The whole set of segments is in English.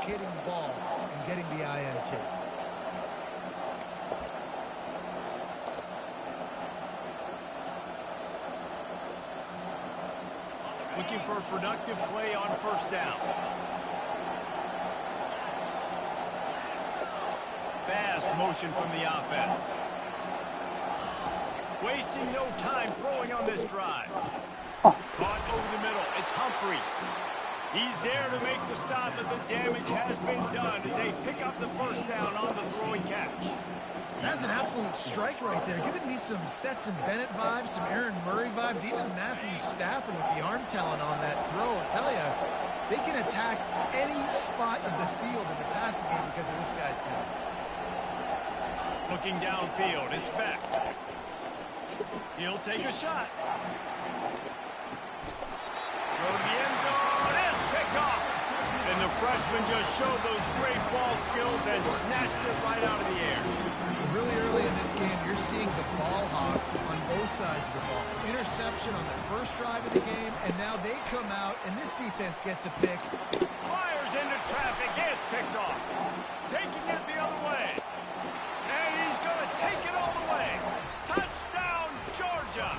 hitting the ball and getting the INT. Looking for a productive play on first down. Fast motion from the offense. Wasting no time throwing on this drive. Caught over the middle. It's Humphries. He's there to make the stop, but the damage has been done as they pick up the first down on the throwing catch. That's an absolute strike right there. Giving me some Stetson Bennett vibes, some Aaron Murray vibes, even Matthew Stafford with the arm talent on that throw. I'll tell you, they can attack any spot of the field in the passing game because of this guy's talent. Looking downfield, it's Beck. He'll take a shot. Throw to the end zone, it's picked off. And the freshman just showed those great ball skills and snatched it right out of the air. Really early in this game, you're seeing the ball hawks on both sides of the ball. Interception on the first drive of the game, and now they come out, and this defense gets a pick. Fires into traffic, it's picked off. Taking it the other way. And he's going to take it all the way. Touchdown, Georgia.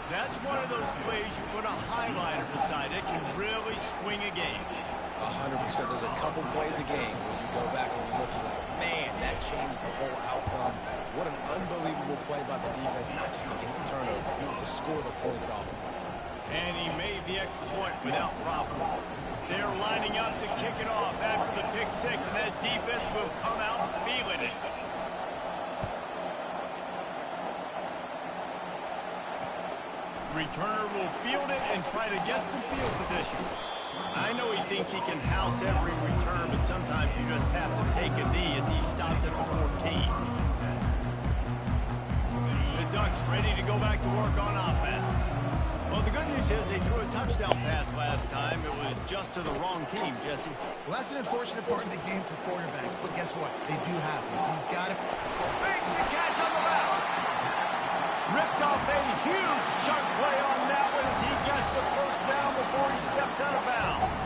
That's one of those plays you put a highlighter beside it, can really swing a game. 100%. There's a couple plays a game when you go back and you look at it, man, that changed the whole outcome. What an unbelievable play by the defense, not just to get the turnover, to score the points off. And he made the extra point without problem. They're lining up to kick it off after the pick six, and that defense will come out feeling it. Returner will field it and try to get some field position. I know he thinks he can house every return, but sometimes you just have to take a knee as he stopped at the 14. The Ducks ready to go back to work on offense. Well, the good news is they threw a touchdown pass last time. It was just to the wrong team, Jesse. Well, that's an unfortunate part of the game for quarterbacks, but guess what? They do happen, so you've got to... Makes the catch on the left. Ripped off a huge chunk play on that one as he gets the first down before he steps out of bounds.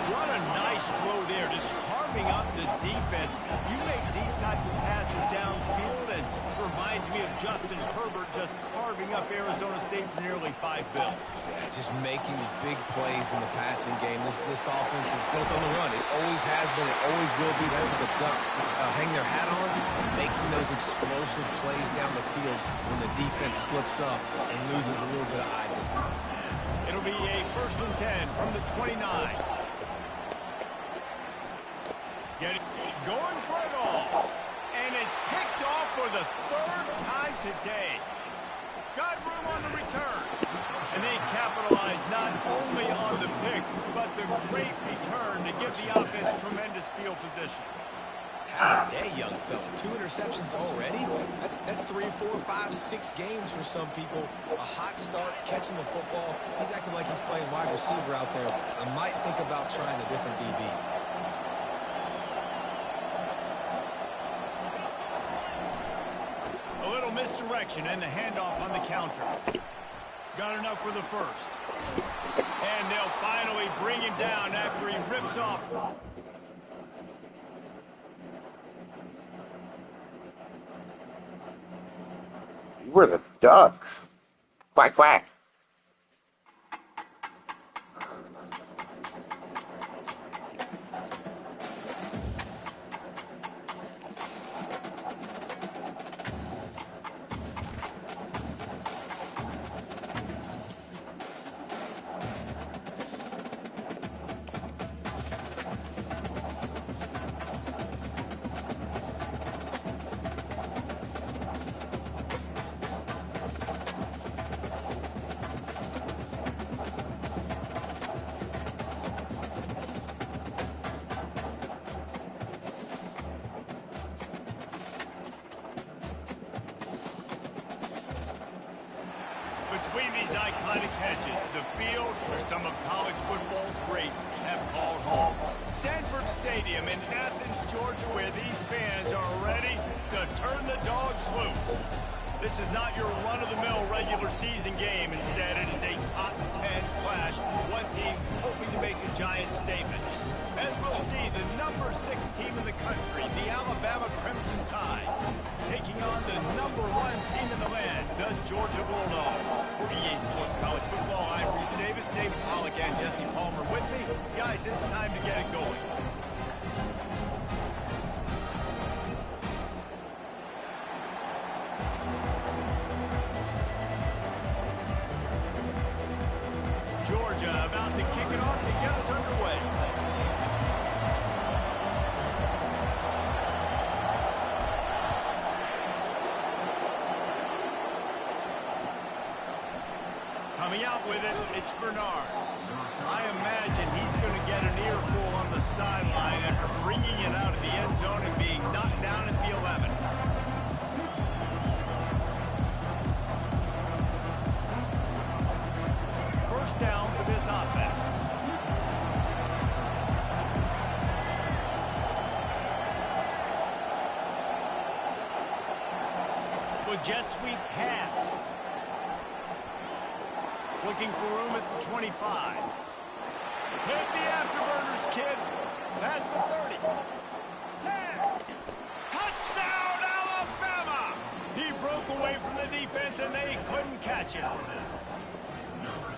What a nice throw there, just carving up the defense. You make these types of passes downfield, and reminds me of Justin Herbert just carving up Arizona State for nearly 5 bills. Yeah, just making big plays in the passing game. This offense is built on the run. It always has been. It always will be. That's what the Ducks hang their hat on, making those explosive plays down the field when the defense slips up and loses a little bit of eye distance. It'll be a 1st and 10 from the 29. Going for it all. And it's picked off for the 3rd time today. Got room on the return. And they capitalize not only on the pick, but the great return to give the offense tremendous field position. Have a day, young fella. 2 interceptions already? That's 3, 4, 5, 6 games for some people. A hot start, catching the football. He's acting like he's playing wide receiver out there. I might think about trying a different DB. Misdirection and the handoff on the counter. Got enough for the first. And they'll finally bring him down after he rips off. We're the Ducks. Quack, quack. Between these iconic hedges, the field where some of college football's greats have called home. Sanford Stadium in Athens, Georgia, where these fans are ready to turn the dogs loose. This is not your run-of-the-mill regular season game. Instead, it is a hot-and clash. One team hoping to make a giant statement. As country, the Alabama Crimson Tide, taking on the #1 team in the land, the Georgia Bulldogs. For EA Sports College Football, I'm Reese Davis, David Pollock, and Jesse Palmer with me. Guys, it's time to get it going. Georgia about to kick it off to get us underway. Coming out with it, it's Bernard. I imagine he's going to get an earful on the sideline after bringing it out of the end zone and being knocked down at the 11. First down for this offense. With jet sweep pass. Looking for room at the 25. Hit the afterburners, kid. Past the 30. 10. Touchdown, Alabama! He broke away from the defense, and they couldn't catch him.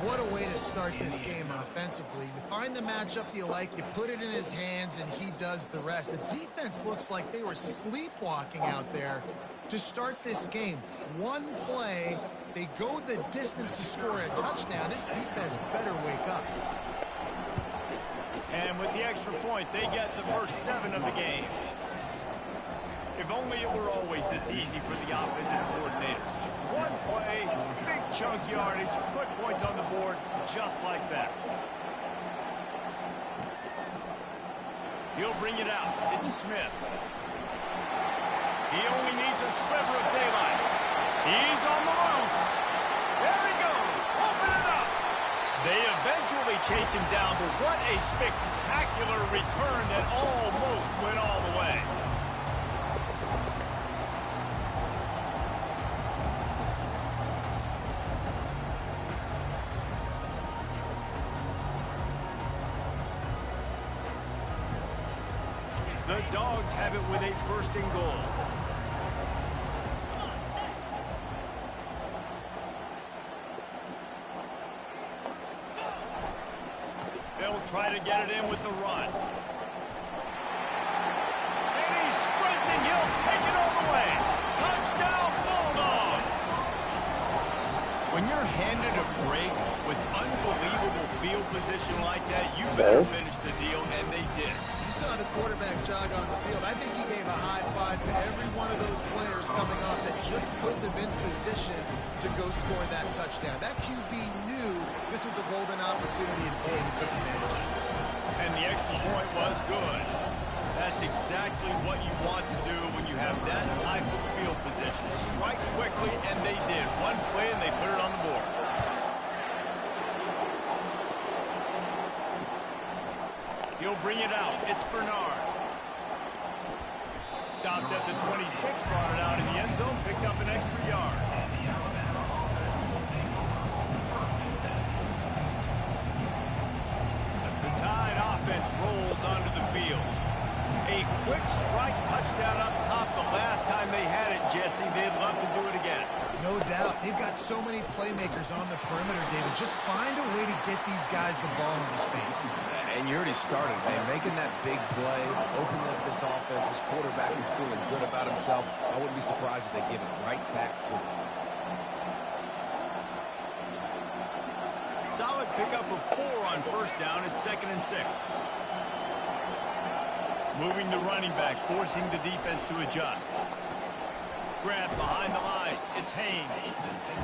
What a way to start this game offensively. You find the matchup you like, you put it in his hands, and he does the rest. The defense looks like they were sleepwalking out there to start this game. One play, they go the distance to score a touchdown. This defense better wake up. And with the extra point, they get the first 7 of the game. If only it were always this easy for the offensive coordinators. One play, big chunk yardage, put points on the board just like that. He'll bring it out. It's Smith. He only needs a sliver of daylight. He's on the loose. There he goes. Open it up. They eventually chase him down, but what a spectacular return that almost went all the way. The Dogs have it with a first and goal. They'll try to get it in with the run. And he's sprinting. He'll take it all the way. Touchdown, Bulldogs! When you're handed a break with unbelievable field position like that, you better finish the deal, and they did. You saw the quarterback jog on the field. I think he gave a high five to every one of those players coming off that just put them in position to go score that touchdown. That QB knew this was a golden opportunity, and boy, he took advantage. And the extra point was good. That's exactly what you want to do when you have that high field position. Strike quickly, and they did. One play, and they put it on the board. He'll bring it out. It's Bernard. Stopped at the 26, brought it out in the end zone, picked up an extra yard. The Tide offense rolls onto the field. A quick strike touchdown up top the last time they had it, Jesse. They'd love to do it again. No doubt. They've got so many playmakers on the perimeter, David. Just find a way to get these guys the ball in space. And you already started, man. Making that big play, opening up this offense. This quarterback is feeling good about himself. I wouldn't be surprised if they give it right back to him. Solid pickup of 4 on first down. It's 2nd and 6. Moving the running back, forcing the defense to adjust. Grab behind the line. It's Haynes.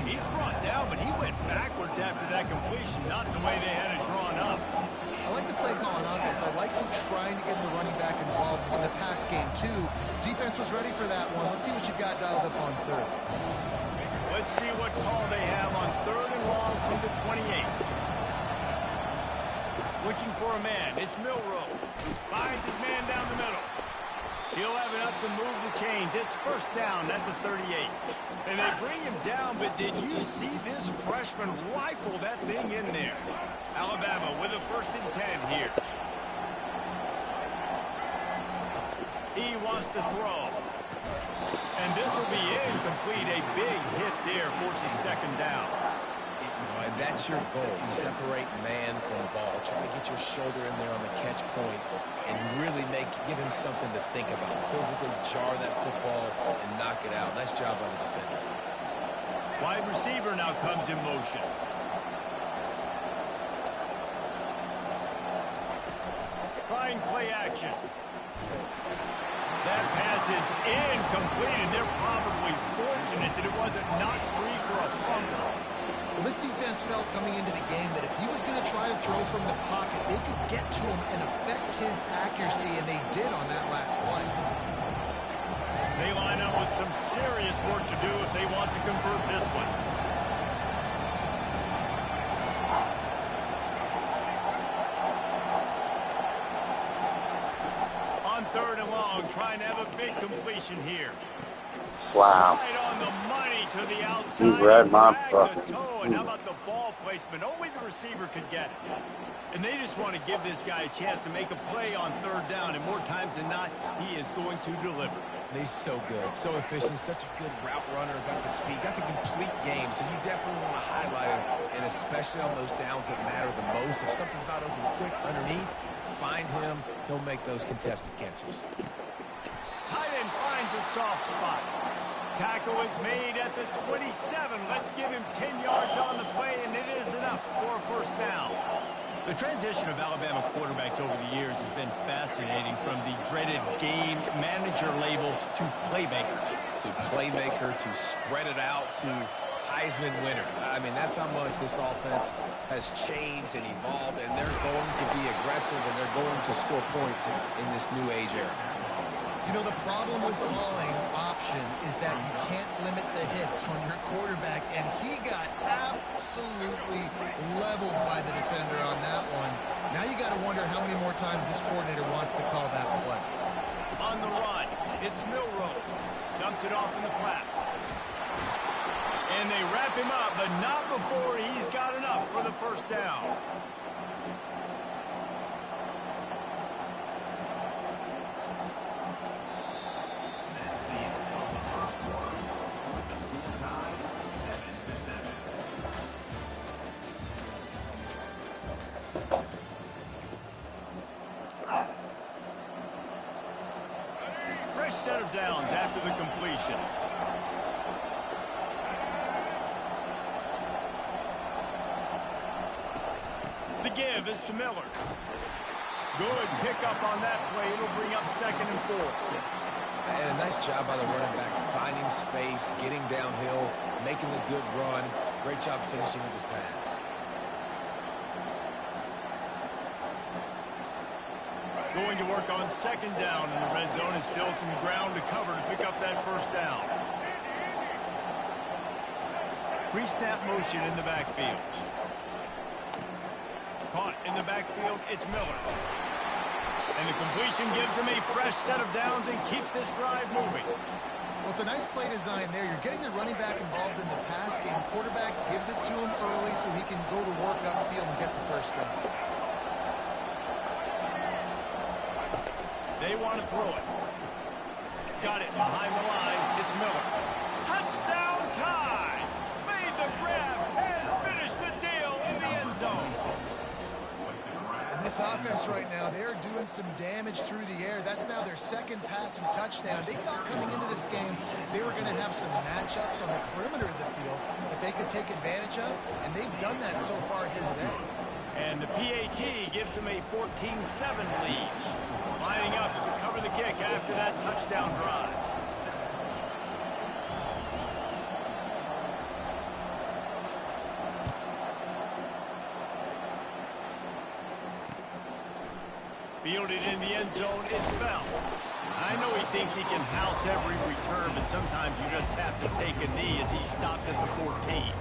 He's brought down, but he went backwards after that completion, not the way they had it drawn up. I like the play call on offense. I like them trying to get the running back involved in the pass game, too. Defense was ready for that one. Let's see what you've got dialed up on third. Let's see what call they have on 3rd and long from the 28. Looking for a man. It's Milrow. Finds his man down the middle. He'll have enough to move the chains. It's first down at the 38. And they bring him down, but did you see this freshman rifle that thing in there? Alabama with a 1st and 10 here. He wants to throw. And this will be incomplete. A big hit there forces second down. And that's your goal. Separate man from ball. Try to get your shoulder in there on the catch point and really give him something to think about. Physically jar that football and knock it out. Nice job by the defender. Wide receiver now comes in motion. Trying play action. That pass is incomplete, and they're probably fortunate that it wasn't knocked free for a fumble. Well, this defense felt coming into the game that if he was going to try to throw from the pocket, they could get to him and affect his accuracy, and they did on that last play. They line up with some serious work to do if they want to convert this one. On 3rd and long, trying to have a big completion here. Wow. Right on the money to the outside. You read my fucking fucking... toe. And how about the ball placement? Only the receiver could get it. And they just want to give this guy a chance to make a play on 3rd down. And more times than not, he is going to deliver. And he's so good, so efficient, such a good route runner, got the speed, got the complete game. So you definitely want to highlight him, and especially on those downs that matter the most. If something's not open quick underneath, find him. He'll make those contested catches. Tight end finds a soft spot. Tackle is made at the 27. Let's give him 10 yards on the play, and it is enough for a 1st down. The transition of Alabama quarterbacks over the years has been fascinating, from the dreaded game manager label to playmaker. To playmaker, to spread it out, to Heisman winner. I mean, that's how much this offense has changed and evolved, and they're going to be aggressive, and they're going to score points in this new age era. You know, the problem with calling option is that you can't limit the hits on your quarterback, and he got absolutely leveled by the defender on that one. Now you got to wonder how many more times this coordinator wants to call that play. On the run, it's Milroe. Dumps it off in the flats. And they wrap him up, but not before he's got enough for the 1st down. Fresh set of downs after the completion. The give is to Miller. Good pickup on that play. It'll bring up 2nd and 4. And a nice job by the running back, finding space, getting downhill, making a good run. Great job finishing with his pads. Going to work on 2nd down in the red zone, and still some ground to cover to pick up that 1st down. Pre-snap motion in the backfield. Caught in the backfield, it's Miller. And the completion gives him a fresh set of downs and keeps this drive moving. Well, it's a nice play design there. You're getting the running back involved in the pass game. Quarterback gives it to him early so he can go to work upfield and get the 1st down. They want to throw it. Got it behind the line. It's Miller. Touchdown tie! Made the grab and finished the deal in the end zone. And this offense right now, they're doing some damage through the air. That's now their 2nd passing touchdown. They thought coming into this game they were going to have some matchups on the perimeter of the field that they could take advantage of, and they've done that so far here today. And the PAT gives them a 14-7 lead. Lining up to cover the kick after that touchdown drive. Fielded in the end zone, it's Bell. I know he thinks he can house every return, but sometimes you just have to take a knee as he stopped at the 14.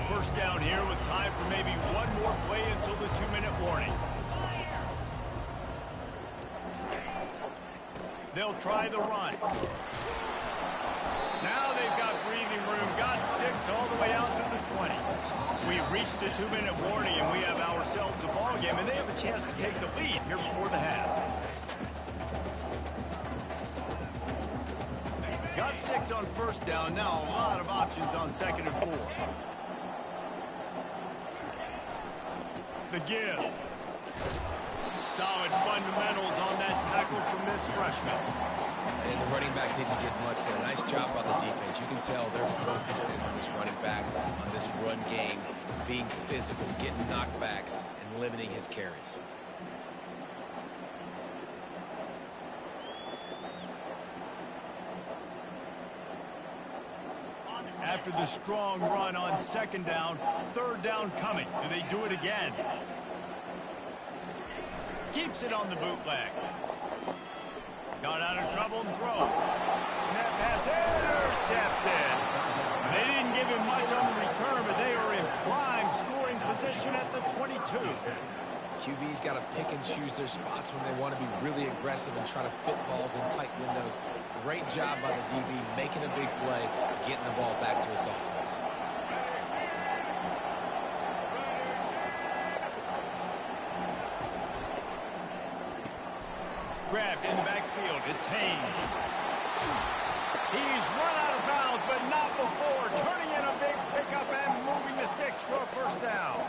First down here with time for maybe one more play until the 2-minute warning. They'll try the run. Now they've got breathing room, got Just a 2-minute warning, and we have ourselves a ball game, and they have a chance to take the lead here before the half. Got 6 on first down. Now a lot of options on 2nd and 4. The give. Solid fundamentals on that tackle from this freshman. And the running back didn't get much there. Nice job by the defense. You can tell they're focused in on this running back, on this run game, being physical, getting knockbacks, and limiting his carries. After the strong run on 2nd down, 3rd down coming. Do they do it again? Keeps it on the bootleg. Got out of trouble and throws. And that pass intercepted. They didn't give him much on the return, but they are in prime scoring position at the 22. QB's got to pick and choose their spots when they want to be really aggressive and try to fit balls in tight windows. Great job by the DB making a big play, getting the ball back to its offense. Grabbed in the backfield. It's Haynes. He's run out of bounds, but not before turning in a big pickup and moving the sticks for a 1st down.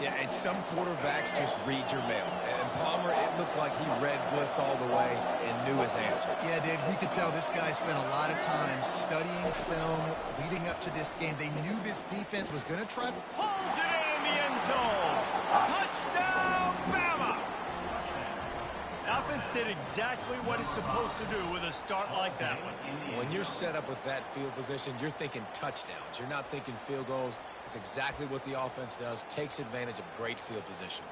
Yeah, and some quarterbacks just read your mail. And Palmer, it looked like he read blitz all the way and knew his answer. Yeah, Dave, you could tell this guy spent a lot of time studying film leading up to this game. They knew this defense was going to try to... Pulls it in the end zone. Touchdown, Bama! Offense did exactly what it's supposed to do with a start like that one. When you're set up with that field position, you're thinking touchdowns. You're not thinking field goals. It's exactly what the offense does, takes advantage of great field position.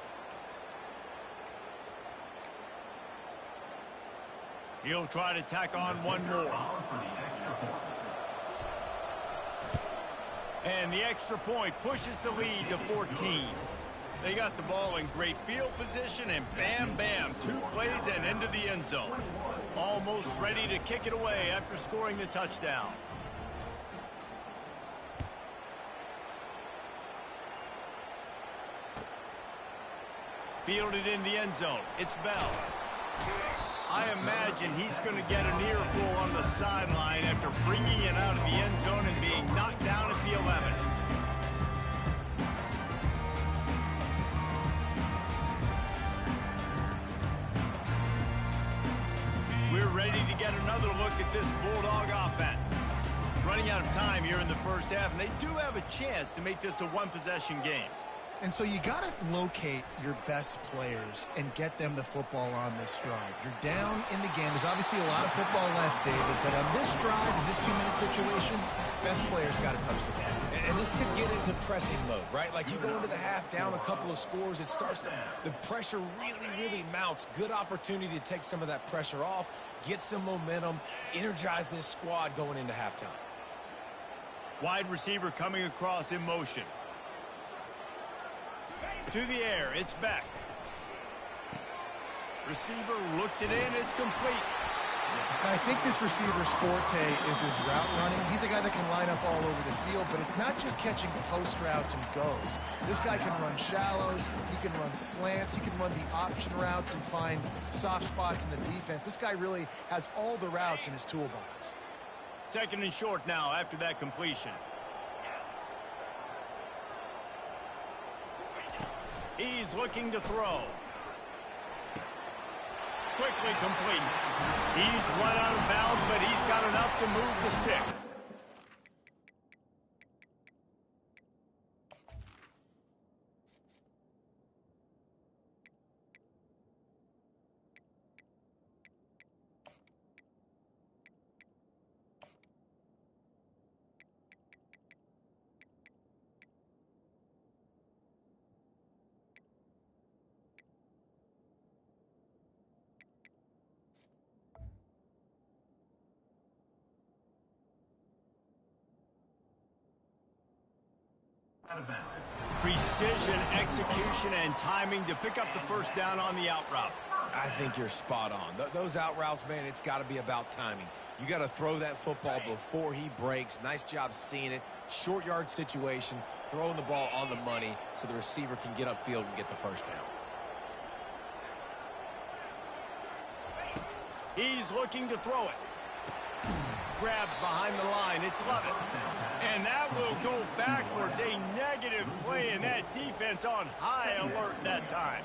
He'll try to tack on one more. And the extra point pushes the lead to 14. They got the ball in great field position, and bam, bam, 2 plays and into the end zone. Almost ready to kick it away after scoring the touchdown. Fielded in the end zone. It's Bell. I imagine he's going to get an earful on the sideline after bringing it out of the end zone and being knocked down at the 11. We're ready to get another look at this Bulldog offense. Running out of time here in the 1st half, and they do have a chance to make this a 1-possession game. And so you got to locate your best players and get them the football on this drive. You're down in the game. There's obviously a lot of football left, David, but on this drive, in this 2-minute situation, best players got to touch the ball. And this could get into pressing mode, right? Like you go into the half down a couple of scores, it starts to, the pressure really mounts. Good opportunity to take some of that pressure off, get some momentum, energize this squad going into halftime. Wide receiver coming across in motion. To the air, it's Beck. Receiver looks it in, it's complete. I think this receiver's forte is his route running. He's a guy that can line up all over the field, but it's not just catching post routes and goes. This guy can run shallows, he can run slants, he can run the option routes and find soft spots in the defense. This guy really has all the routes in his toolbox. 2nd and short now after that completion. He's looking to throw. Quickly complete. He's run out of bounds, but he's got enough to move the stick. Precision, execution, and timing to pick up the 1st down on the out route. I think you're spot on. Those out routes, man, it's got to be about timing. You got to throw that football before he breaks. Nice job seeing it. Short yard situation, throwing the ball on the money so the receiver can get upfield and get the first down. He's looking to throw it. Grabbed behind the line. It's Lovett. And that will go backwards. A negative play, and that defense on high alert that time.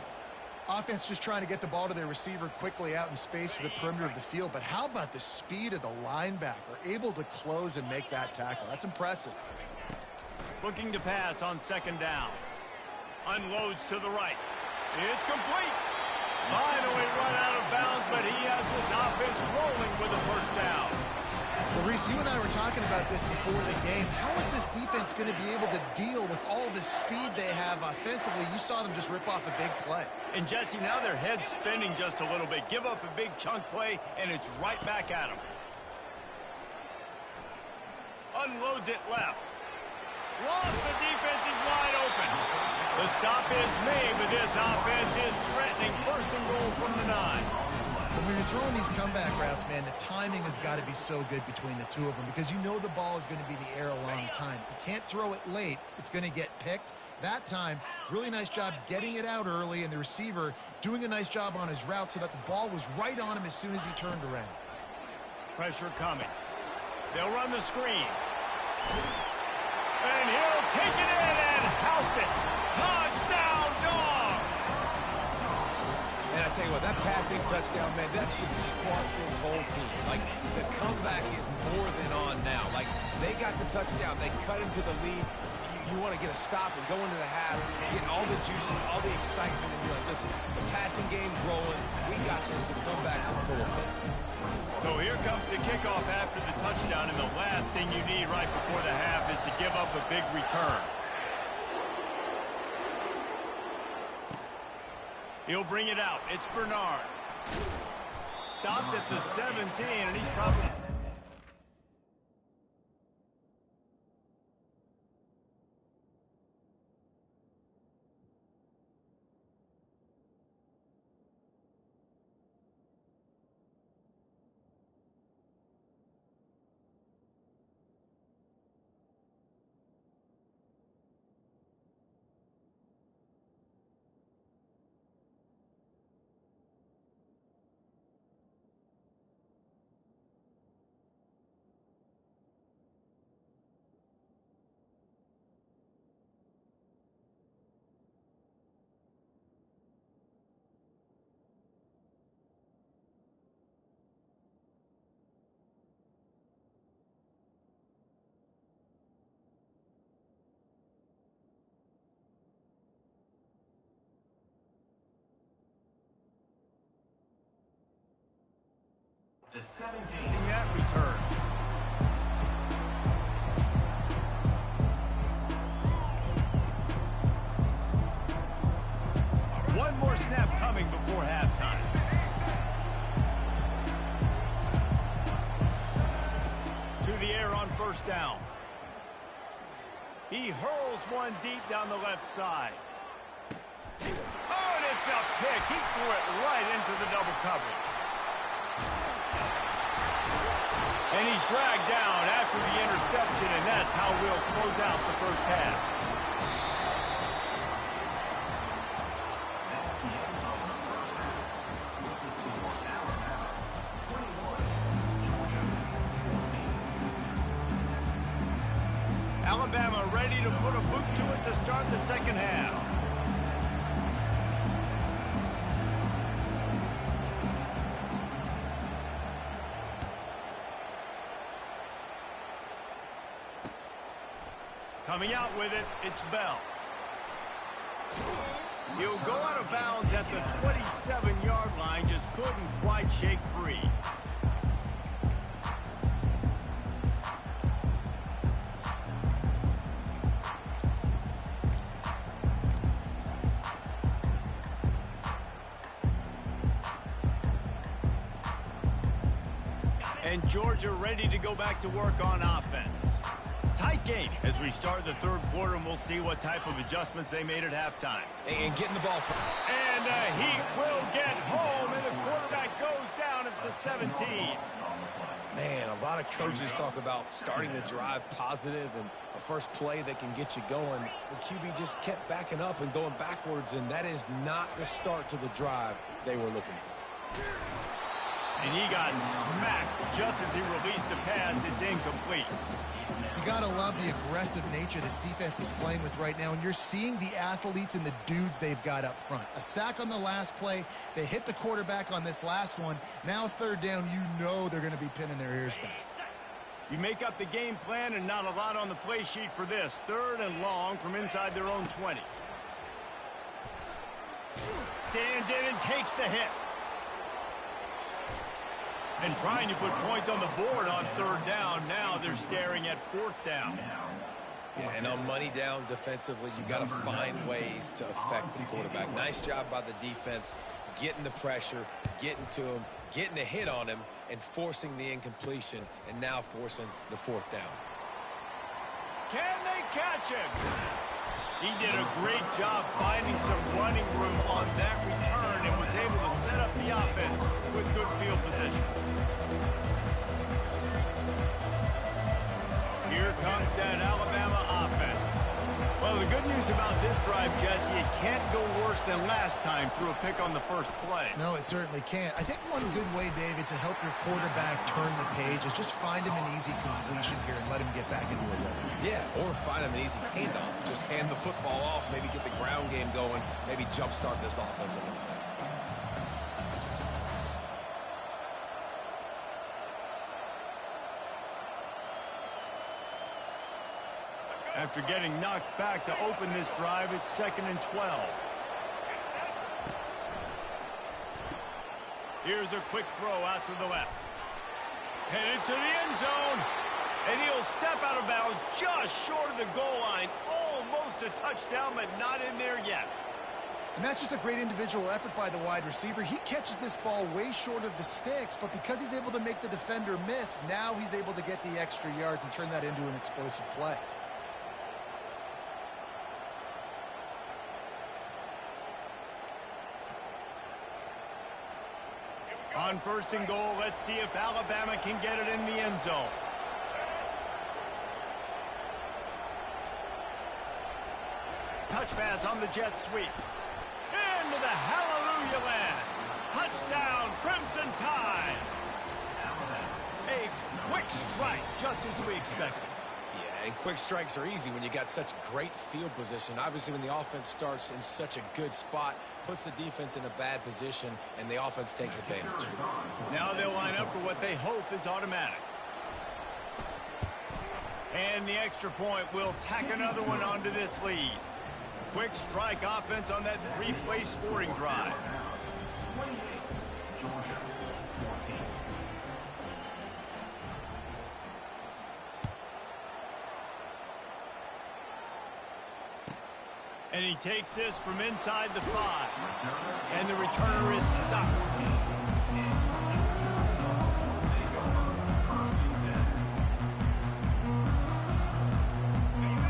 Offense just trying to get the ball to their receiver quickly out in space to the perimeter of the field. But how about the speed of the linebacker? Able to close and make that tackle. That's impressive. Looking to pass on second down. Unloads to the right. It's complete. Finally run out of bounds, but he has this offense rolling with a first down. Well, Reese, you and I were talking about this before the game. How is this defense going to be able to deal with all the speed they have offensively? You saw them just rip off a big play. And, Jesse, now their head's spinning just a little bit. Give up a big chunk play, and it's right back at them. Unloads it left. Lost, the defense is wide open. The stop is made, but this offense is threatening. First and goal from the 9. When you're throwing these comeback routes, man, the timing has got to be so good between the two of them because you know the ball is going to be in the air a long time. You can't throw it late. It's going to get picked. That time, really nice job getting it out early, and the receiver doing a nice job on his route so that the ball was right on him as soon as he turned around. Pressure coming. They'll run the screen. And he'll take it in and house it. Touchdown, Dogs! And I tell you what, that passing touchdown, man, that should spark this whole team. Like, the comeback is more than on now. Like, they got the touchdown. They cut into the lead. You want to get a stop and go into the half, get all the juices, all the excitement, and be like, listen, the passing game's rolling. We got this. The comeback's in full effect. So here comes the kickoff after the touchdown, and the last thing you need right before the half is to give up a big return. He'll bring it out. It's Bernard. Stopped at the 17, and he's probably... Missing that return. One more snap coming before halftime. To the air on first down. He hurls one deep down the left side. Oh, and it's a pick. He threw it right into the double coverage. And he's dragged down after the interception, and that's how we'll close out the first half. Alabama ready to put a boot to it to start the second half. Coming out with it, it's Bell. He'll go out of bounds at the 27-yard line, just couldn't quite shake free. And Georgia ready to go back to work on offense. Tight game as we start the third quarter, and we'll see what type of adjustments they made at halftime. And getting the ball. And the Heat will get home, and the quarterback goes down at the 17. Man, a lot of coaches talk about starting the drive positive and a first play that can get you going. The QB just kept backing up and going backwards, and that is not the start to the drive they were looking for. And he got smacked just as he released the pass. It's incomplete. You got to love the aggressive nature this defense is playing with right now, and you're seeing the athletes and the dudes they've got up front. A sack on the last play. They hit the quarterback on this last one. Now third down, you know they're going to be pinning their ears back. You make up the game plan and not a lot on the play sheet for this. Third and long from inside their own 20. Stands in and takes the hit. And trying to put points on the board on third down. Now they're staring at fourth down. Yeah, and on money down defensively, you've got to find ways to affect the quarterback. Nice job by the defense, getting the pressure, getting to him, getting a hit on him, and forcing the incompletion, and now forcing the fourth down. Can they catch him? He did a great job finding some running room on that return and was able to set up the offense with good field position. Here comes that Alabama offense. Well, the good news about this drive, Jesse, it can't go worse than last time through a pick on the first play. No, it certainly can't. I think one good way, David, to help your quarterback turn the page is just find him an easy completion here and let him get back into a rhythm. Yeah, or find him an easy handoff. Just hand the football off, maybe get the ground game going, maybe jumpstart this offense a little bit. After getting knocked back to open this drive, it's 2nd and 12. Here's a quick throw out to the left. Headed to the end zone. And he'll step out of bounds just short of the goal line. Almost a touchdown, but not in there yet. And that's just a great individual effort by the wide receiver. He catches this ball way short of the sticks, but because he's able to make the defender miss, now he's able to get the extra yards and turn that into an explosive play. On 1st and goal, let's see if Alabama can get it in the end zone. Touch pass on the jet sweep. Into the hallelujah land. Touchdown, Crimson Tide. A quick strike, just as we expected. Yeah, and quick strikes are easy when you got such great field position. Obviously, when the offense starts in such a good spot, puts the defense in a bad position, and the offense takes advantage. Now they'll line up for what they hope is automatic. And the extra point will tack another one onto this lead. Quick strike offense on that 3-play scoring drive. And he takes this from inside the 5. And the returner is stopped.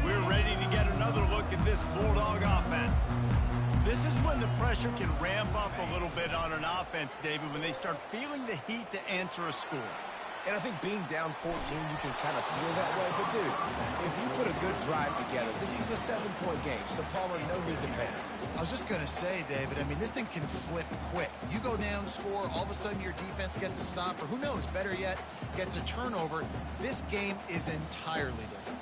We're ready to get another look at this Bulldog offense. This is when the pressure can ramp up a little bit on an offense, David, when they start feeling the heat to answer a score. And I think being down 14, you can kind of feel that way. But, dude, if you put a good drive together, this is a 7-point game. So, Palmer, no need to panic. I was just going to say, David, I mean, this thing can flip quick. You go down, score, all of a sudden your defense gets a stop, or who knows, better yet, gets a turnover. This game is entirely different.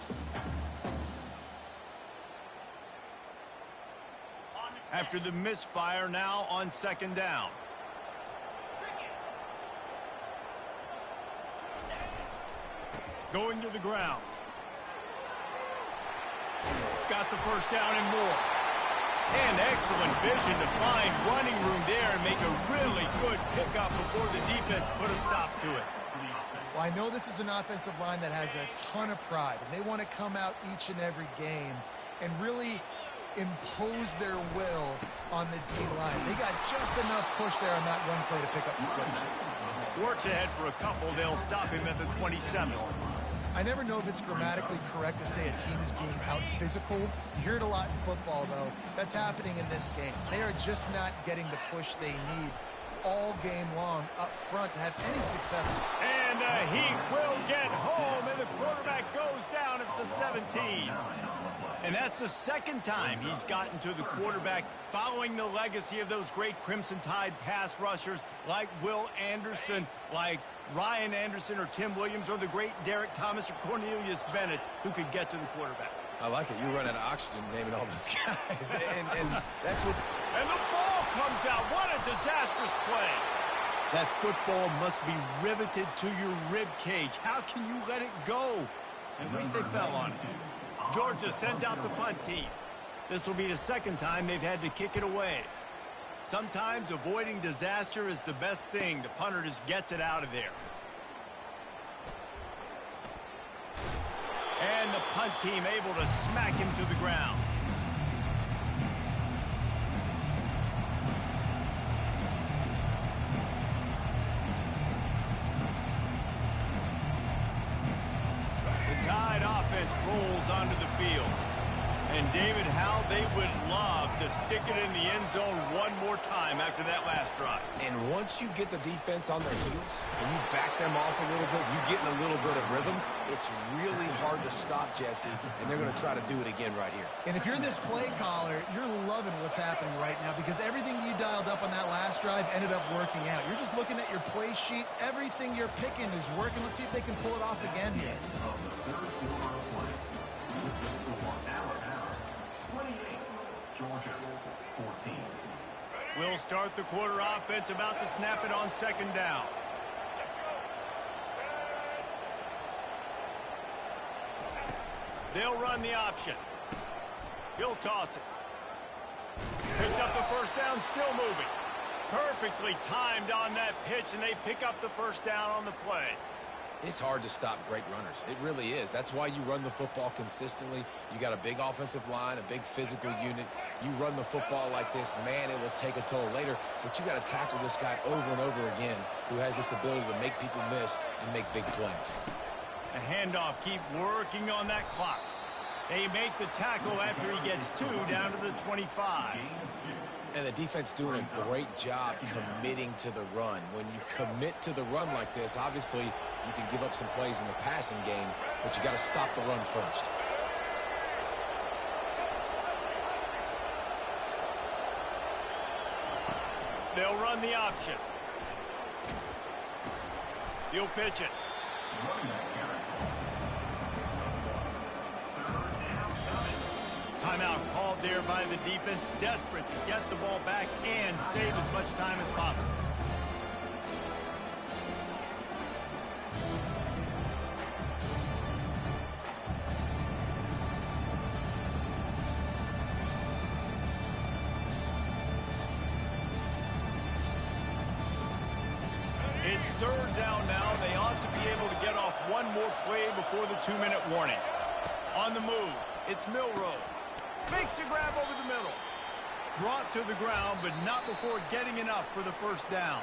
After the misfire, now on 2nd down. Going to the ground. Got the first down and more. And excellent vision to find running room there and make a really good pickup before the defense put a stop to it. Well, I know this is an offensive line that has a ton of pride, and they want to come out each and every game and really impose their will on the D-line. They got just enough push there on that one play to pick up the first. Works ahead for a couple. They'll stop him at the 27. I never know if it's grammatically correct to say a team is being out-physicaled. You hear it a lot in football, though. That's happening in this game. They are just not getting the push they need all game long up front to have any success. And the Heat will get home, and the quarterback goes down at the 17. And that's the second time he's gotten to the quarterback following the legacy of those great Crimson Tide pass rushers like Will Anderson, like Ryan Anderson or Tim Williams, or the great Derek Thomas or Cornelius Bennett, who could get to the quarterback. I like it. You run out of oxygen naming all those guys. and that's what... And the ball comes out. What a disastrous play. That football must be riveted to your rib cage. How can you let it go? At least they fell on it. Georgia sends out the punt team. This will be the second time they've had to kick it away. Sometimes avoiding disaster is the best thing. The punter just gets it out of there. And the punt team able to smack him to the ground. The Tide offense rolls onto the field. And David, how they would love to stick it in the end zone one more time after that last drive. And once you get the defense on their heels and you back them off a little bit, you get in a little bit of rhythm, it's really hard to stop, Jesse, and they're going to try to do it again right here. And if you're this play caller, you're loving what's happening right now because everything you dialed up on that last drive ended up working out. You're just looking at your play sheet. Everything you're picking is working. Let's see if they can pull it off again here. We'll start the quarter offense, about to snap it on second down. They'll run the option. He'll toss it. Picks up the first down, still moving. Perfectly timed on that pitch, and they pick up the first down on the play. It's hard to stop great runners. It really is. That's why you run the football consistently. You got a big offensive line, a big physical unit. You run the football like this, man, it will take a toll later. But you got to tackle this guy over and over again who has this ability to make people miss and make big plays. A handoff, keep working on that clock. They make the tackle after he gets 2 down to the 25. And the defense doing a great job committing to the run. When you commit to the run like this, obviously you can give up some plays in the passing game, but you got to stop the run first. They'll run the option. He'll pitch it. Timeout called there by the defense, desperate to get the ball back and save as much time as possible. It's third down now. They ought to be able to get off one more play before the 2-minute warning. On the move, it's Milroe. Makes a grab over the middle. Brought to the ground, but not before getting enough for the first down.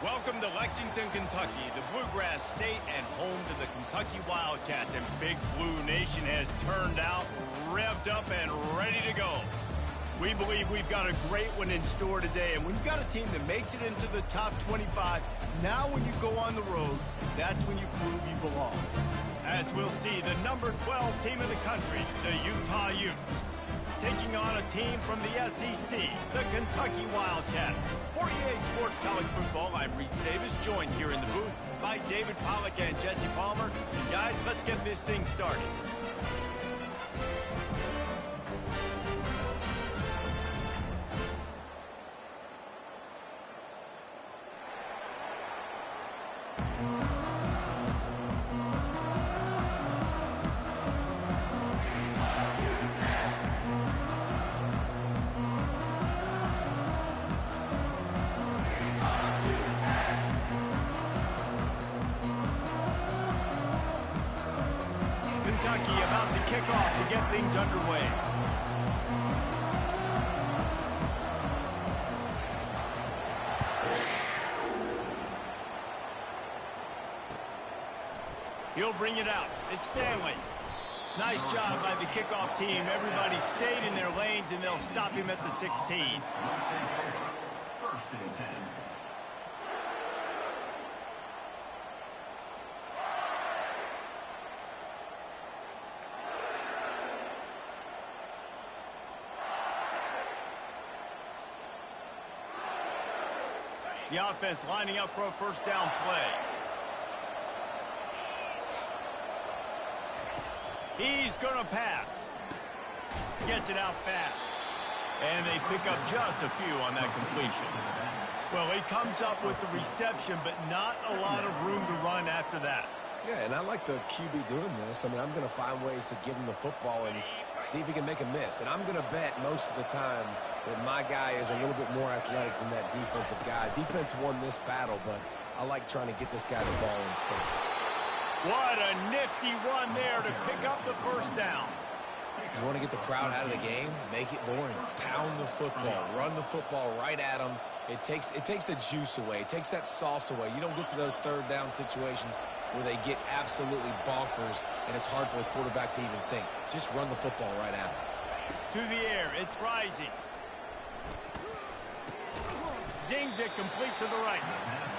Welcome to Lexington, Kentucky, the Bluegrass State and home to the Kentucky Wildcats. And Big Blue Nation has turned out, revved up, and ready to go. We believe we've got a great one in store today. And when you've got a team that makes it into the top 25, now when you go on the road, that's when you prove you belong. As we'll see, the number 12 team in the country, the Utah Utes, taking on a team from the SEC, the Kentucky Wildcats. For EA Sports College Football, I'm Reese Davis, joined here in the booth by David Pollack and Jesse Palmer. And guys, let's get this thing started. Kentucky about to kick off to get things underway. He'll bring it out. It's Stanley. Nice job by the kickoff team. Everybody stayed in their lanes, and they'll stop him at the 16. The offense lining up for a first down play. He's going to pass. Gets it out fast. And they pick up just a few on that completion. Well, he comes up with the reception, but not a lot of room to run after that. Yeah, and I like the QB doing this. I mean, I'm going to find ways to give him the football and see if he can make a miss. And I'm going to bet most of the time that my guy is a little bit more athletic than that defensive guy. Defense won this battle, but I like trying to get this guy the ball in space. What a nifty run there to pick up the first down. You want to get the crowd out of the game? Make it boring. Pound the football. Run the football right at them. It takes the juice away. It takes that sauce away. You don't get to those third down situations where they get absolutely bonkers, and it's hard for the quarterback to even think. Just run the football right at them. To the air. It's rising. Zings it complete to the right.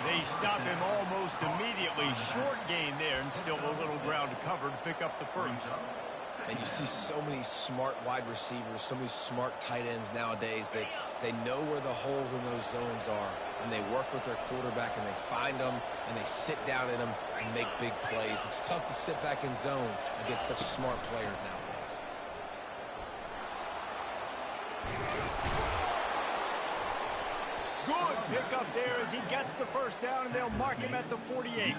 They stop him almost immediately. Short gain there, and still a little ground to cover to pick up the first. And you see so many smart wide receivers, so many smart tight ends nowadays that they know where the holes in those zones are, and they work with their quarterback, and they find them, and they sit down in them and make big plays. It's tough to sit back in zone against such smart players nowadays. Good pickup there as he gets the first down, and they'll mark him at the 48.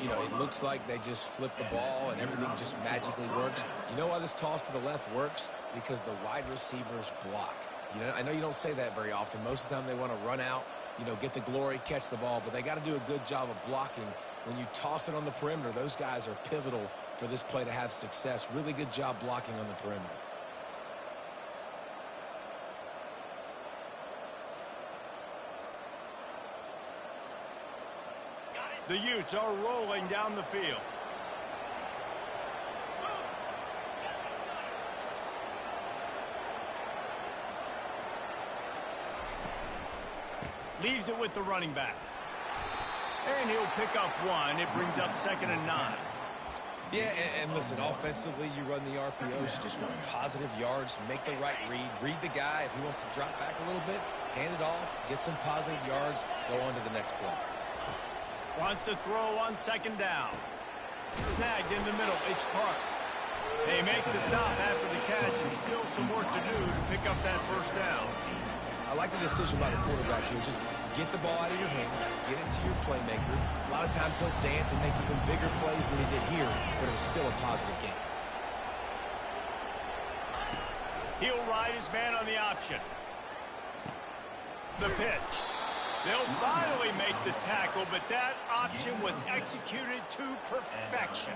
You know, it looks like they just flip the ball and everything just magically works. You know why this toss to the left works? Because the wide receivers block. You know, I know you don't say that very often. Most of the time they want to run out, you know, get the glory, catch the ball, but they got to do a good job of blocking. When you toss it on the perimeter, those guys are pivotal for this play to have success. Really good job blocking on the perimeter. The Utes are rolling down the field. Leaves it with the running back. And he'll pick up one. It brings up 2nd and 9. Yeah, and listen, offensively, you run the RPOs. You just want positive yards, make the right read the guy. If he wants to drop back a little bit, hand it off, get some positive yards, go on to the next play. Wants to throw on 2nd down. Snagged in the middle. It's Parks. They make the stop after the catch, and still some work to do to pick up that first down. I like the decision by the quarterback here. Just get the ball out of your hands, get it to your playmaker. A lot of times he'll dance and make even bigger plays than he did here, but it was still a positive game. He'll ride his man on the option. The pitch. They'll finally make the tackle, but that option was executed to perfection.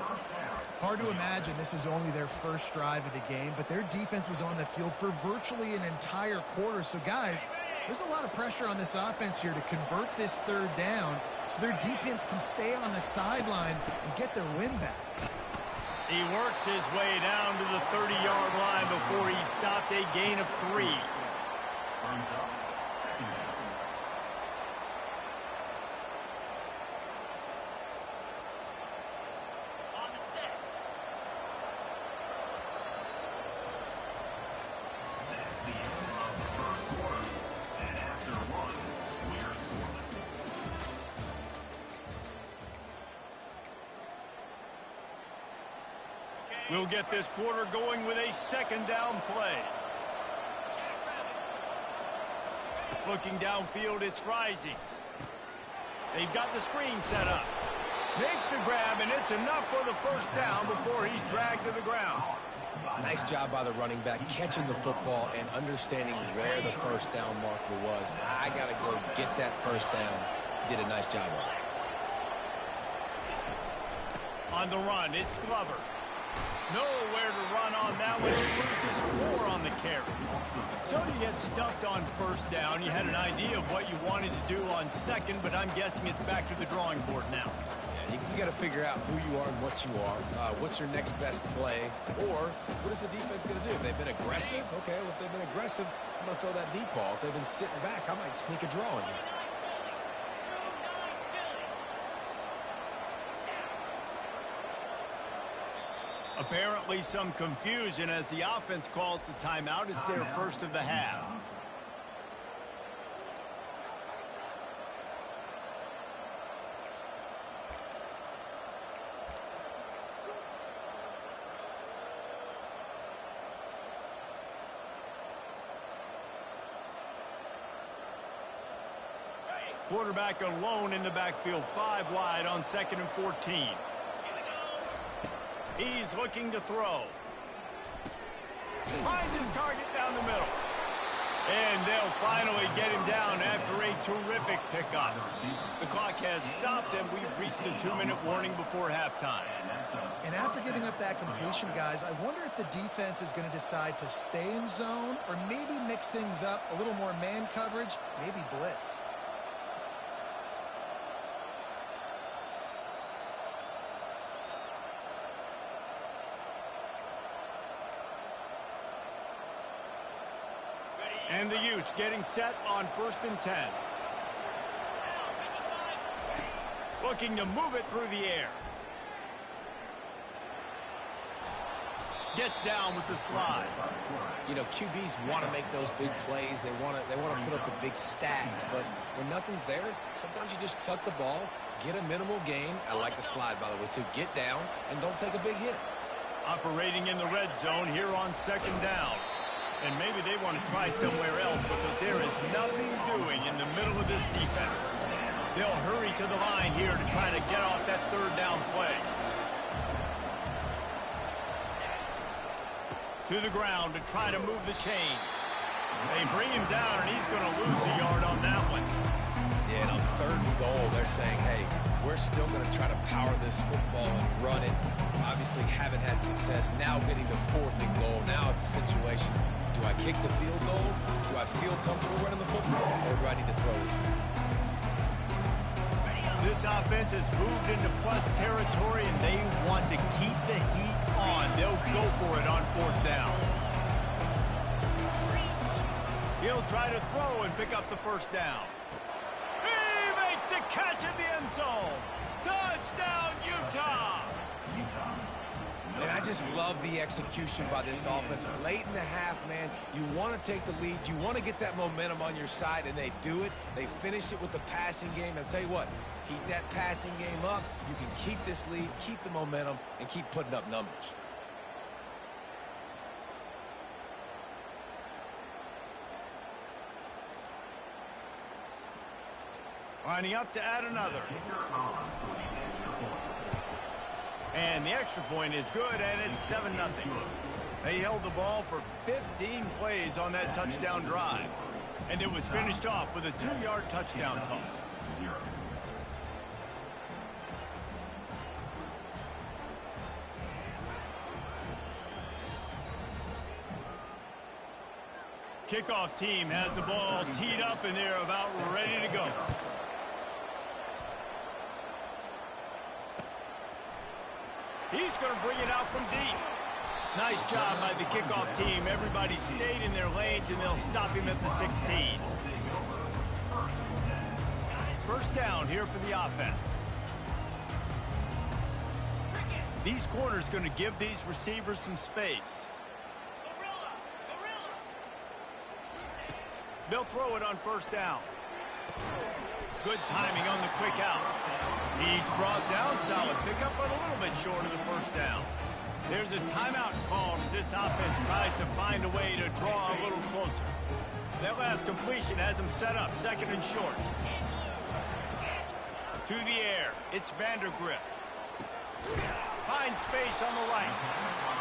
Hard to imagine this is only their first drive of the game, but their defense was on the field for virtually an entire quarter. So, guys, There's a lot of pressure on this offense here to convert this third down so their defense can stay on the sideline and get their win back. He works his way down to the 30-yard line before he stopped, a gain of 3. We'll get this quarter going with a second down play. Looking downfield, it's Rising. They've got the screen set up. Makes the grab, and it's enough for the first down before he's dragged to the ground. Nice job by the running back, catching the football and understanding where the first down marker was. I got to go get that first down. Did a nice job on it. On the run, it's Glover. Nowhere to run on that one. He loses 4 on the carry. So you get stuffed on first down. You had an idea of what you wanted to do on second, but I'm guessing it's back to the drawing board now. Yeah, you got to figure out who you are and what you are. What's your next best play? Or what is the defense going to do? If they've been aggressive, okay, well, if they've been aggressive, I'm going to throw that deep ball. If they've been sitting back, I might sneak a draw on you. Apparently some confusion as the offense calls the timeout. It's their first of the half. Quarterback alone in the backfield, 5 wide on 2nd and 14. He's looking to throw. Finds his target down the middle. And they'll finally get him down after a terrific pickup. The clock has stopped, and we've reached the 2-minute warning before halftime. And after giving up that completion, guys, I wonder if the defense is going to decide to stay in zone or maybe mix things up, a little more man coverage, maybe blitz. And the Utes getting set on 1st and 10. Looking to move it through the air. Gets down with the slide. You know, QBs want to make those big plays. They want to put up the big stats. But when nothing's there, sometimes you just tuck the ball, get a minimal gain. I like the slide, by the way, too. Get down and don't take a big hit. Operating in the red zone here on 2nd down. And maybe they want to try somewhere else because there is nothing doing in the middle of this defense. They'll hurry to the line here to try to get off that 3rd down play. To the ground to try to move the chains. They bring him down, and he's going to lose a yard on that one. Yeah, and on 3rd and goal, they're saying, hey, we're still going to try to power this football and run it. Obviously haven't had success. Now getting to 4th and goal. Now it's a situation. Do I kick the field goal? Do I feel comfortable running the football? Or do I need to throw this thing? This offense has moved into plus territory, and they want to keep the heat on. They'll go for it on 4th down. He'll try to throw and pick up the first down. He makes the catch in the end zone. Touchdown, Utah! And I just love the execution by this offense. Late in the half, man, you want to take the lead. You want to get that momentum on your side, and they do it. They finish it with the passing game. I'll tell you what, keep that passing game up. You can keep this lead, keep the momentum, and keep putting up numbers. Lining up to add another. And the extra point is good, and it's 7-0. They held the ball for 15 plays on that touchdown drive. And it was finished off with a 2-yard touchdown toss. Kickoff team has the ball teed up, and they're about ready to go. He's going to bring it out from deep. Nice job by the kickoff team. Everybody stayed in their lanes, and they'll stop him at the 16. First down here for the offense. These corners going to give these receivers some space. They'll throw it on first down. Good timing on the quick out. He's brought down, solid pickup, but a little bit short of the first down. There's a timeout called as this offense tries to find a way to draw a little closer. That last completion has them set up, second and short. To the air, it's Vandergrift. Finds space on the right.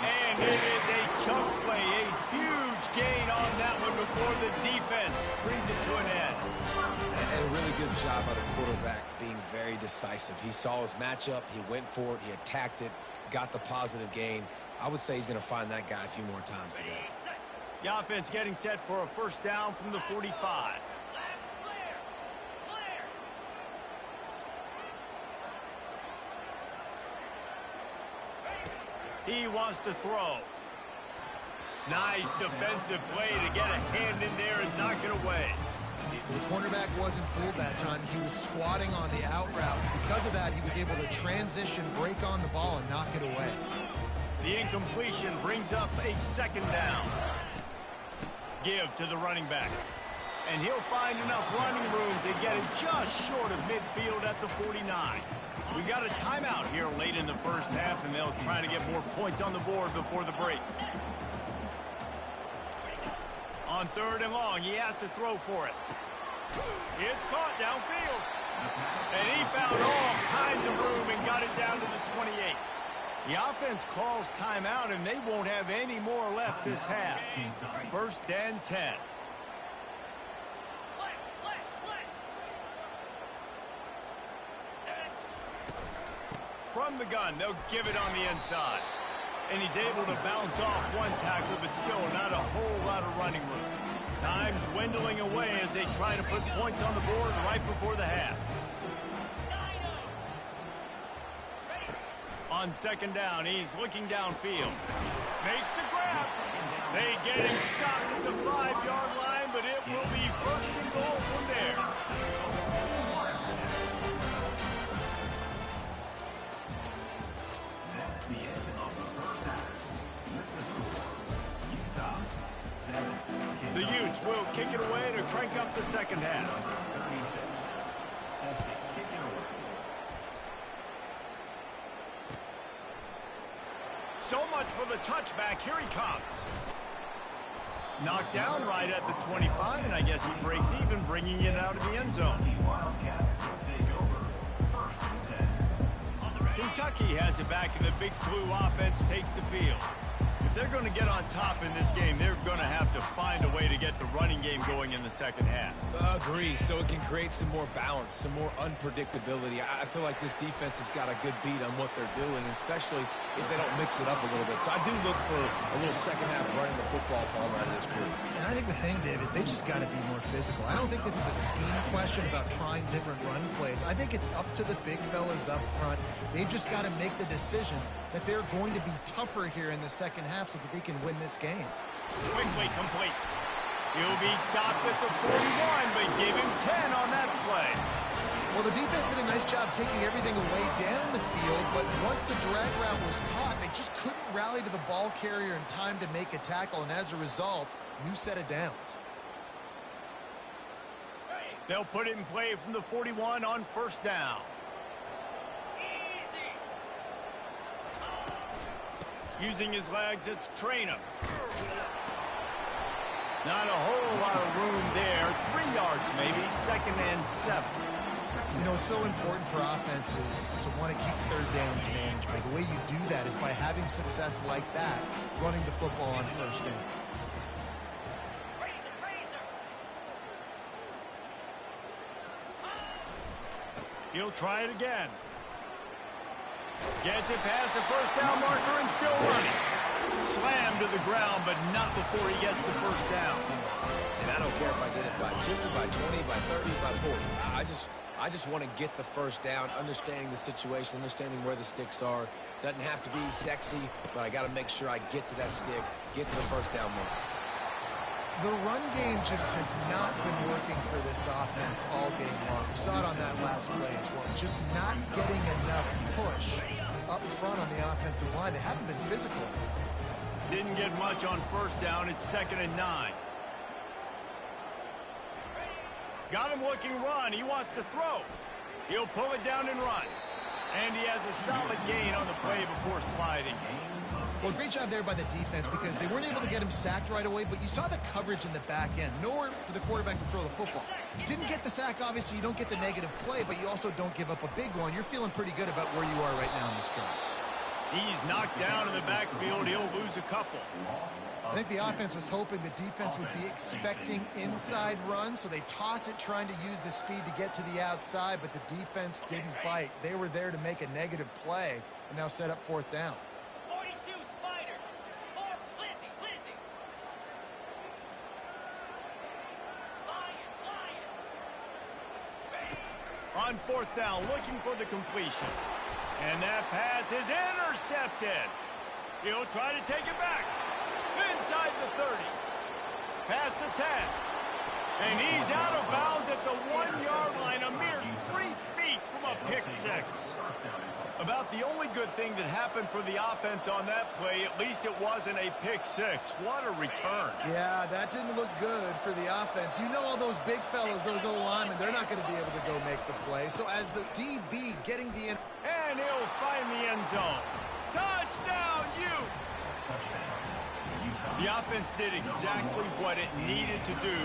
And it is a chunk play, a huge gain on that one before the defense brings it to an end. And a really good job by the quarterback being very decisive. He saw his matchup, he went for it, he attacked it, got the positive gain. I would say he's going to find that guy a few more times today. The offense getting set for a first down from the 45. He wants to throw. Nice defensive play to get a hand in there and knock it away. The cornerback wasn't fooled that time. He was squatting on the out route. Because of that, he was able to transition, break on the ball, and knock it away. The incompletion brings up a second down. Give to the running back. And he'll find enough running room to get it just short of midfield at the 49. We got a timeout here late in the first half, and they'll try to get more points on the board before the break. On third and long, he has to throw for it. It's caught downfield. And he found all kinds of room and got it down to the 28. The offense calls timeout, and they won't have any more left this half. First and 10. From the gun, they'll give it on the inside. And he's able to bounce off one tackle, but still not a whole lot of running room. Time dwindling away as they try to put points on the board right before the half. On second down, he's looking downfield. Makes the grab. They get him stopped at the 5-yard line, but it will be first and goal from there. The Utes will kick it away to crank up the second half. So much for the touchback. Here he comes. Knocked down right at the 25, and I guess he breaks even, bringing it out of the end zone. Kentucky has it back, and the Big Blue offense takes the field. If they're going to get on top in this game, they're going to have to find a way to get the running game going in the second half. Agree, so it can create some more balance, some more unpredictability. I feel like this defense has got a good beat on what they're doing, especially if they don't mix it up a little bit. So I do look for a little second half running the football from out of this group. And I think the thing, Dave, is they just got to be more physical. I don't think this is a scheme question about trying different run plays. I think it's up to the big fellas up front. They've just got to make the decision that they're going to be tougher here in the second half so that they can win this game. Quickly complete. He'll be stopped at the 41, but give him 10 on that play. Well, the defense did a nice job taking everything away down the field, but once the drag route was caught, they just couldn't rally to the ball carrier in time to make a tackle, and as a result, new set of downs. They'll put it in play from the 41 on first down. Using his legs, it's Traynham. Not a whole lot of room there. 3 yards maybe, second and 7. You know, it's so important for offenses to want to keep third downs manageable. The way you do that is by having success like that, running the football on first down. He'll try it again. Gets it past the first down marker and still running. Slammed to the ground, but not before he gets the first down. I don't care if I get it by 2, by 20, by 30, by 40. I just want to get the first down, understanding the situation, understanding where the sticks are. Doesn't have to be sexy, but I got to make sure I get to that stick, get to the first down mark. The run game just has not been working for this offense all game long. We saw it on that last play as well. Just not getting enough push up front on the offensive line. They haven't been physical. Didn't get much on first down. It's 2nd and 9. Got him looking run. He wants to throw. He'll pull it down and run. And he has a solid gain on the play before sliding. Well, great job there by the defense because they weren't able to get him sacked right away, but you saw the coverage in the back end. Nowhere for the quarterback to throw the football. Didn't get the sack, obviously. You don't get the negative play, but you also don't give up a big one. You're feeling pretty good about where you are right now in this drive. He's knocked down in the backfield. He'll lose a couple. I think the offense was hoping the defense would be expecting inside runs, so they toss it trying to use the speed to get to the outside, but the defense didn't bite. They were there to make a negative play and now set up 4th down. On 4th down, looking for the completion. And that pass is intercepted. He'll try to take it back. Inside the 30. Past the 10. And he's out of bounds at the 1-yard line, a mere 3 feet from a pick six. About the only good thing that happened for the offense on that play, at least it wasn't a pick six. What a return. Yeah, that didn't look good for the offense. You know all those big fellas, those O-linemen, they're not going to be able to go make the play. So as the DB getting the... And he'll find the end zone. Touchdown, Utes! The offense did exactly what it needed to do,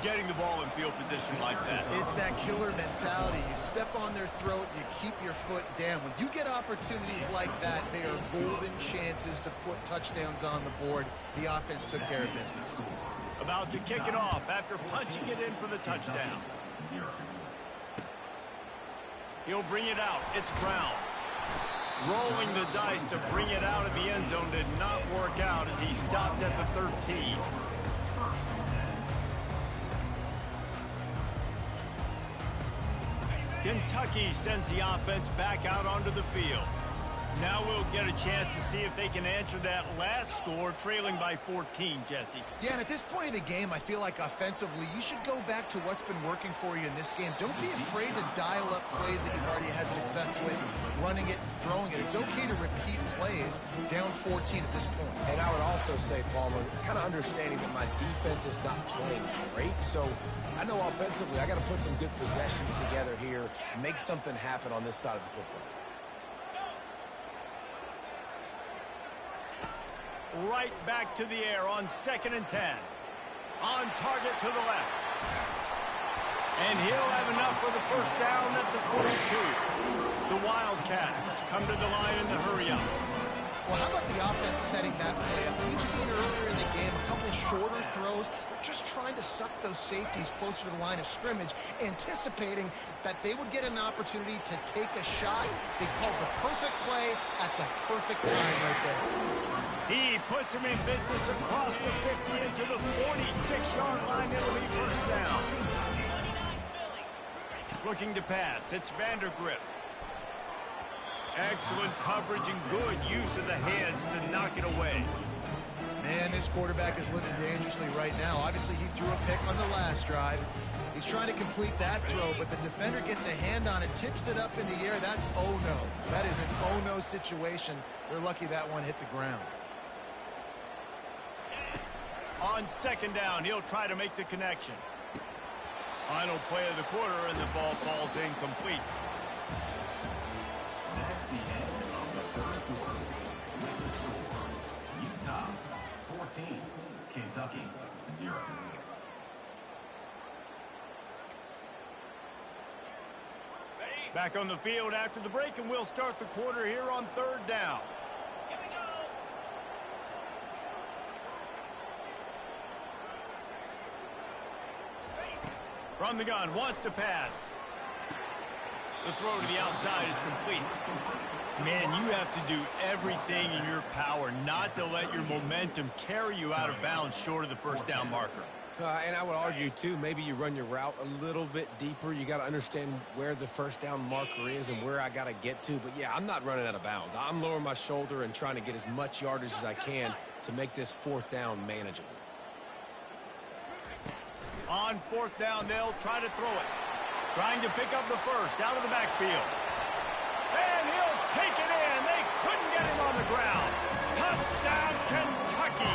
getting the ball in field position like that. It's that killer mentality. You step on their throat, you keep your foot down. When you get opportunities like that, they are golden chances to put touchdowns on the board. The offense took care of business. About to kick it off after punching it in for the touchdown. He'll bring it out. It's Brown. Rolling the dice to bring it out of the end zone did not work out as he stopped at the 13. Kentucky sends the offense back out onto the field. Now we'll get a chance to see if they can answer that last score, trailing by 14, Jesse. Yeah, and at this point of the game, I feel like offensively, you should go back to what's been working for you in this game. Don't be afraid to dial up plays that you've already had success with, running it and throwing it. It's okay to repeat plays down 14 at this point. And I would also say, Palmer, kind of understanding that my defense is not playing great, so I know offensively I got to put some good possessions together here, make something happen on this side of the football. Right back to the air on 2nd and 10. On target to the left. And he'll have enough for the first down at the 42. The Wildcats come to the line in the hurry-up. Well, how about the offense setting that play up? We've seen earlier in the game a couple shorter throws. They're just trying to suck those safeties closer to the line of scrimmage, anticipating that they would get an opportunity to take a shot. They called the perfect play at the perfect time right there. He puts him in business across the 50 into the 46-yard line. It'll be first down. Looking to pass. It's Vandergrift. Excellent coverage and good use of the hands to knock it away. Man, this quarterback is looking dangerously right now. Obviously, he threw a pick on the last drive. He's trying to complete that throw, but the defender gets a hand on it, tips it up in the air. That's oh-no. That is an oh-no situation. We're lucky that one hit the ground. On 2nd down, he'll try to make the connection. Final play of the quarter, and the ball falls incomplete. Utah 14, Kentucky 0. Back on the field after the break, and we'll start the quarter here on 3rd down. From the gun, wants to pass. The throw to the outside is complete. Man, you have to do everything in your power not to let your momentum carry you out of bounds short of the first down marker. And I would argue, too, maybe you run your route a little bit deeper. You got to understand where the first down marker is and where I got to get to. But, yeah, I'm not running out of bounds. I'm lowering my shoulder and trying to get as much yardage as I can to make this fourth down manageable. On fourth down, they'll try to throw it. Trying to pick up the first out of the backfield. And he'll take it in. They couldn't get him on the ground. Touchdown, Kentucky.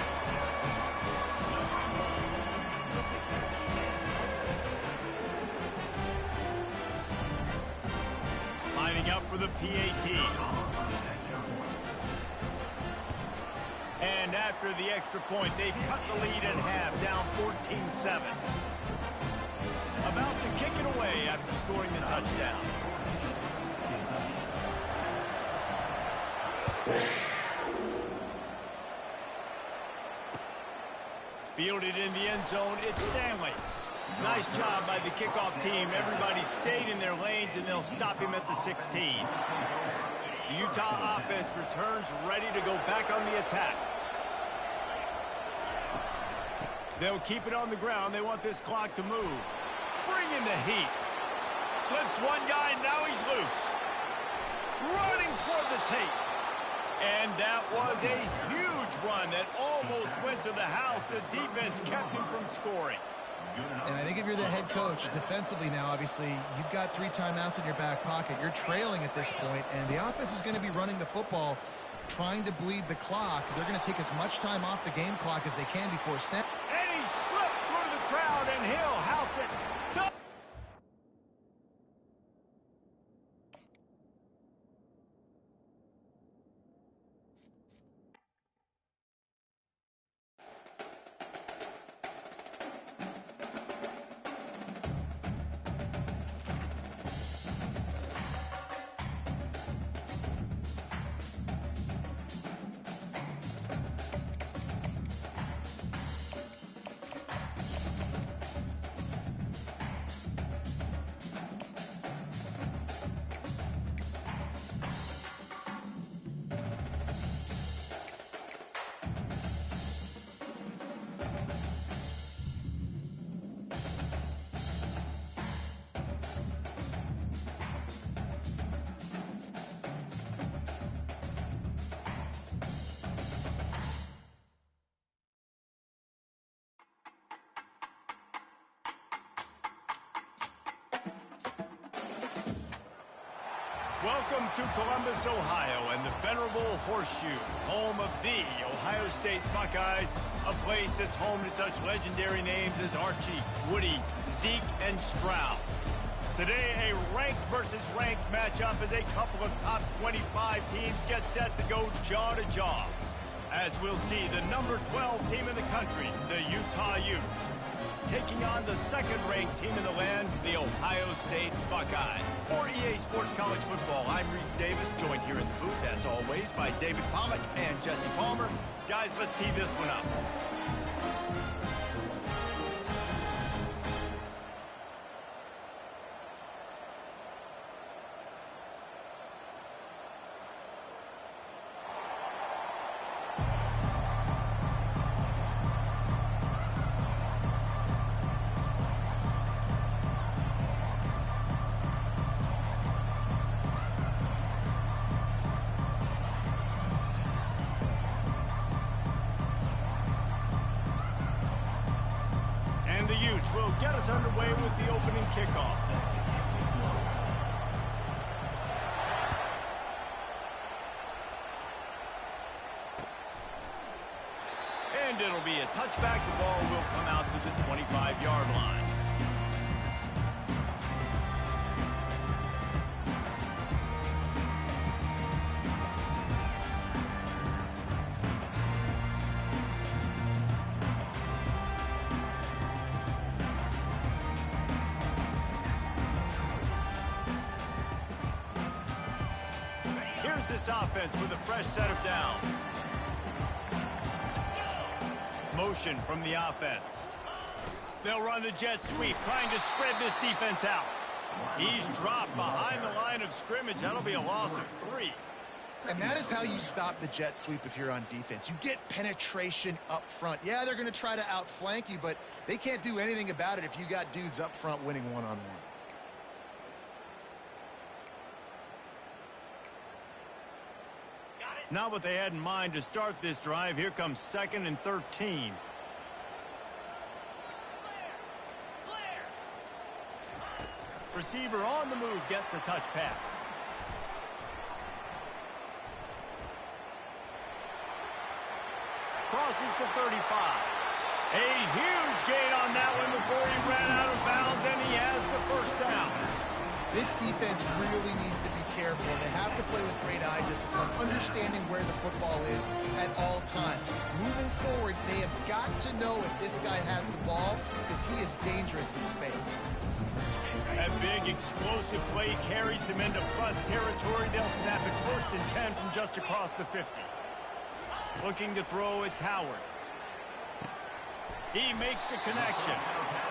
Lining up for the PAT. And after the extra point, they've cut the lead in half, down 14-7. About to kick it away after scoring the touchdown. Fielded in the end zone, it's Stanley. Nice job by the kickoff team. Everybody stayed in their lanes, and they'll stop him at the 16. The Utah offense returns ready to go back on the attack. They'll keep it on the ground. They want this clock to move. Bring in the heat. Slips one guy, now he's loose. Running toward the tape. And that was a huge run that almost went to the house. The defense kept him from scoring. And I think if you're the head coach, defensively now, obviously, you've got 3 timeouts in your back pocket. You're trailing at this point, and the offense is going to be running the football, trying to bleed the clock. They're going to take as much time off the game clock as they can before snap. And he slipped through the crowd, and he'll house it. Welcome to Columbus, Ohio, and the venerable Horseshoe, home of the Ohio State Buckeyes, a place that's home to such legendary names as Archie, Woody, Zeke, and Stroud. Today, a ranked versus ranked matchup as a couple of top 25 teams get set to go jaw to jaw. As we'll see, the number 12 team in the country, the Utah Utes, taking on the second-ranked team in the land, the Ohio State Buckeyes. For EA Sports College Football, I'm Reese Davis, joined here in the booth, as always, by David Pollack and Jesse Palmer. Guys, let's tee this one up. And the Utes will get us underway with the opening kickoff. And it'll be a touchback. The ball will come out to the 25-yard line. Here's this offense with a fresh set of downs. Motion from the offense. They'll run the jet sweep, trying to spread this defense out. He's dropped behind the line of scrimmage. That'll be a loss of 3. And that is how you stop the jet sweep if you're on defense. You get penetration up front. Yeah, they're going to try to outflank you, but they can't do anything about it if you got dudes up front winning one-on-one. Not what they had in mind to start this drive. Here comes 2nd and 13. Receiver on the move gets the touch pass. Crosses to 35. A huge gain on that one before he ran out of bounds, and he has the first down. This defense really needs to be careful. They have to play with great eye discipline, understanding where the football is at all times. Moving forward, they have got to know if this guy has the ball because he is dangerous in space. That big explosive play carries him into plus territory. They'll snap it 1st and 10 from just across the 50. Looking to throw, it's Howard. He makes the connection.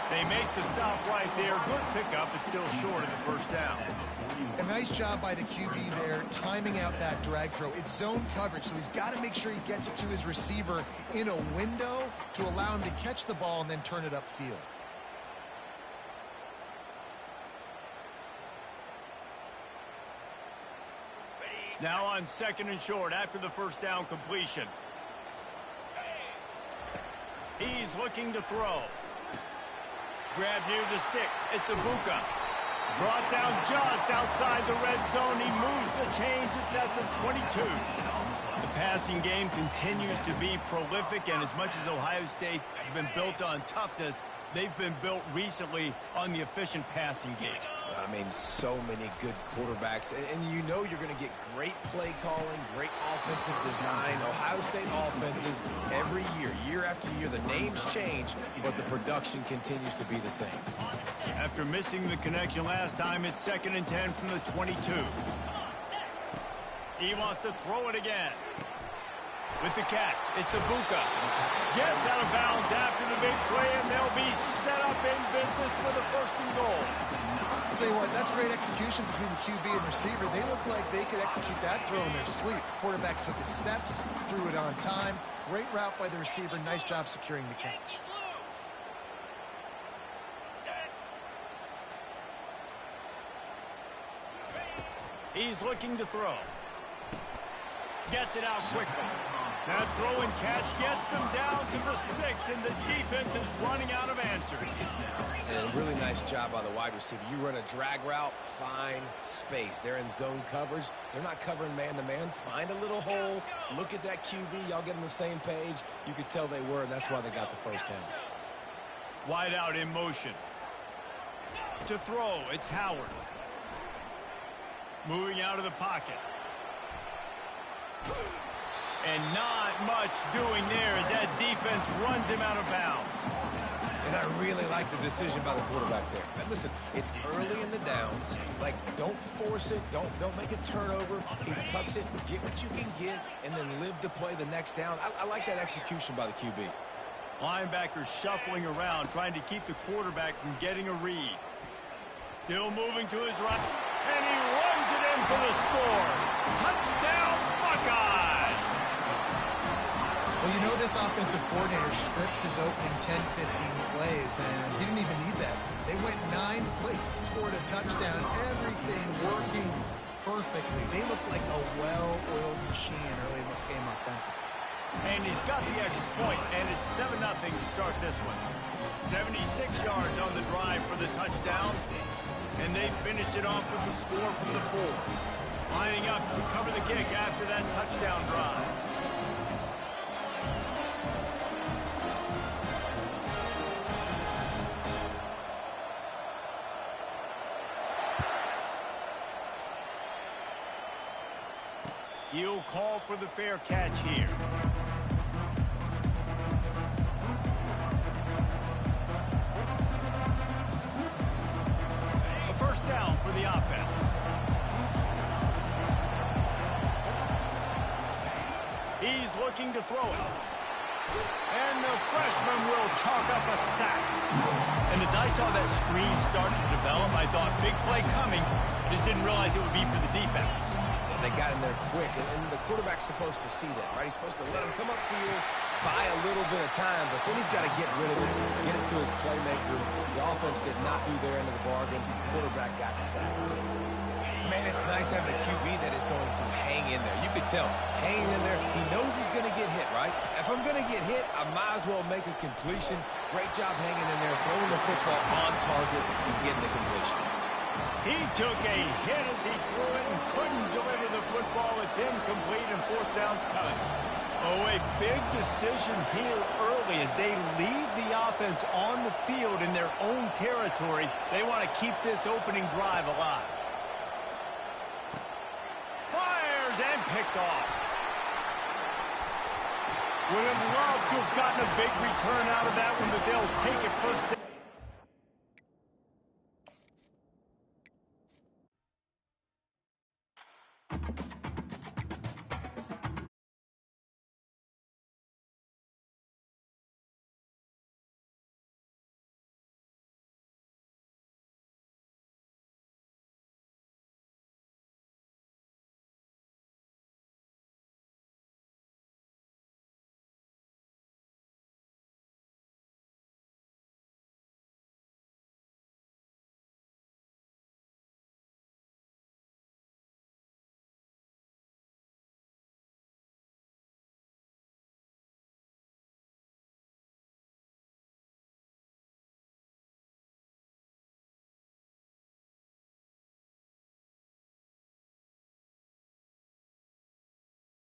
They make the stop right there. Good pickup, but still short of the first down. A nice job by the QB there, timing out that drag throw. It's zone coverage, so he's got to make sure he gets it to his receiver in a window to allow him to catch the ball and then turn it upfield. Now on 2nd and short after the first down completion. He's looking to throw. Grab near the sticks. It's Ibuka. Brought down just outside the red zone. He moves the chains. It's at the 22. The passing game continues to be prolific, and as much as Ohio State has been built on toughness, they've been built recently on the efficient passing game. I mean, so many good quarterbacks, and you know you're going to get great play calling, great offensive design. Ohio State offenses every year, year after year, the names change, but the production continues to be the same. After missing the connection last time, it's 2nd and 10 from the 22. He wants to throw it again. With the catch, it's Ibuka. Gets out of bounds after the big play, and they'll be set up in business with a 1st and goal. I'll tell you what, that's great execution between the QB and receiver. They look like they could execute that throw in their sleep. Quarterback took his steps, threw it on time. Great route by the receiver. Nice job securing the catch. He's looking to throw. Gets it out quickly. That throw and catch gets them down to the 6, and the defense is running out of answers. And a really nice job by the wide receiver. You run a drag route, find space. They're in zone coverage. They're not covering man-to-man. Find a little hole. Look at that QB. Y'all get on the same page. You could tell they were, and that's why they got the first down. Wide out in motion. To throw, it's Howard. Moving out of the pocket. And not much doing there as that defense runs him out of bounds. And I really like the decision by the quarterback there. And listen, it's early in the downs. Like, don't force it. Don't make a turnover. He tucks it, get what you can get, and then live to play the next down. I like that execution by the QB. Linebackers shuffling around, trying to keep the quarterback from getting a read. Still moving to his right, and he runs it in for the score. Touchdown, Buckeyes! Well, you know this offensive coordinator scripts his opening 10, 15 plays, and he didn't even need that. They went 9 plays and scored a touchdown. Everything working perfectly. They look like a well-oiled machine early in this game offensively. And he's got the extra point, and it's 7-0 to start this one. 76 yards on the drive for the touchdown, and they finished it off with the score from the 4. Lining up to cover the kick after that touchdown drive. He'll call for the fair catch here. A first down for the offense. He's looking to throw it. And the freshman will chalk up a sack. And as I saw that screen start to develop, I thought big play coming. I just didn't realize it would be for the defense. They got in there quick, and the quarterback's supposed to see that, right? He's supposed to let him come upfield, buy a little bit of time, but then he's got to get rid of it, get it to his playmaker. The offense did not do their end of the bargain. Quarterback got sacked. Man, it's nice having a QB that is going to hang in there. You could tell, hanging in there, he knows he's going to get hit, right? If I'm going to get hit, I might as well make a completion. Great job hanging in there, throwing the football on target and getting the completion. He took a hit as he threw it and couldn't deliver the football. It's incomplete and fourth down's coming. Oh, a big decision here early as they leave the offense on the field in their own territory. They want to keep this opening drive alive. Fires and picked off. Would have loved to have gotten a big return out of that one, but they'll take it first down.